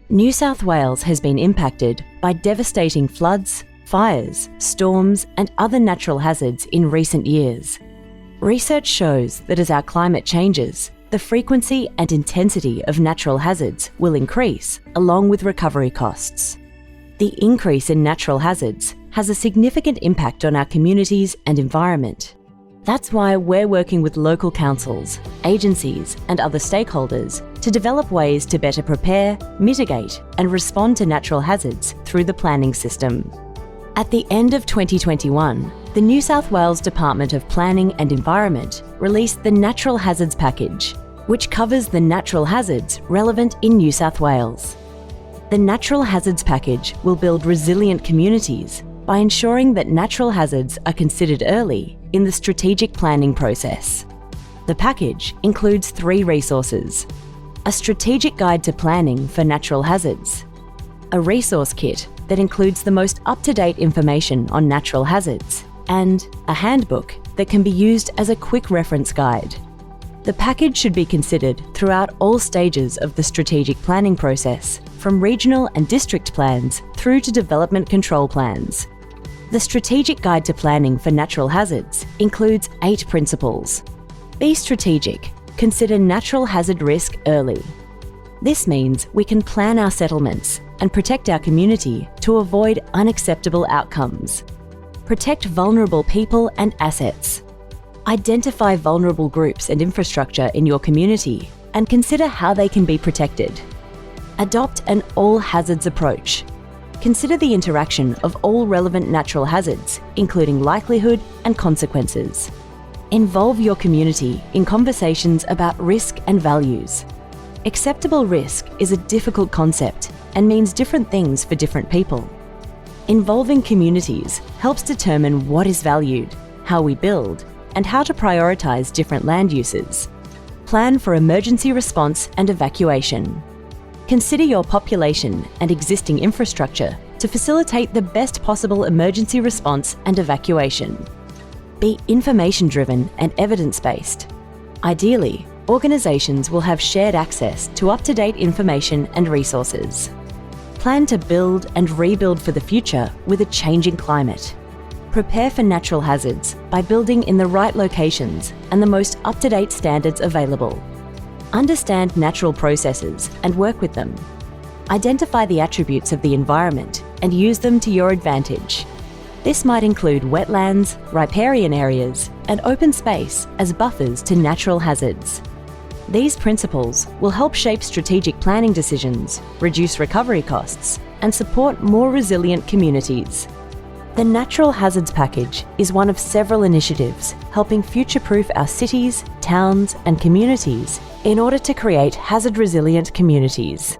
New South Wales has been impacted by devastating floods, fires, storms, and other natural hazards in recent years. Research shows that as our climate changes, the frequency and intensity of natural hazards will increase, along with recovery costs. The increase in natural hazards has a significant impact on our communities and environment. That's why we're working with local councils, agencies, and other stakeholders to develop ways to better prepare, mitigate, and respond to natural hazards through the planning system. At the end of 2021, the New South Wales Department of Planning and Environment released the Natural Hazards Package, which covers the natural hazards relevant in New South Wales. The Natural Hazards Package will build resilient communities by ensuring that natural hazards are considered early in the strategic planning process. The package includes 3 resources: a strategic guide to planning for natural hazards, a resource kit that includes the most up-to-date information on natural hazards, and a handbook that can be used as a quick reference guide. The package should be considered throughout all stages of the strategic planning process, from regional and district plans through to development control plans. The Strategic Guide to Planning for Natural Hazards includes 8 principles. Be strategic. Consider natural hazard risk early. This means we can plan our settlements and protect our community to avoid unacceptable outcomes. Protect vulnerable people and assets. Identify vulnerable groups and infrastructure in your community and consider how they can be protected. Adopt an all-hazards approach. Consider the interaction of all relevant natural hazards, including likelihood and consequences. Involve your community in conversations about risk and values. Acceptable risk is a difficult concept and means different things for different people. Involving communities helps determine what is valued, how we build, and how to prioritise different land uses. Plan for emergency response and evacuation. Consider your population and existing infrastructure to facilitate the best possible emergency response and evacuation. Be information-driven and evidence-based. Ideally, organisations will have shared access to up-to-date information and resources. Plan to build and rebuild for the future with a changing climate. Prepare for natural hazards by building in the right locations and the most up-to-date standards available. Understand natural processes and work with them. Identify the attributes of the environment and use them to your advantage. This might include wetlands, riparian areas, and open space as buffers to natural hazards. These principles will help shape strategic planning decisions, reduce recovery costs, and support more resilient communities. The Natural Hazards Package is one of several initiatives helping future-proof our cities, towns, and communities in order to create hazard-resilient communities.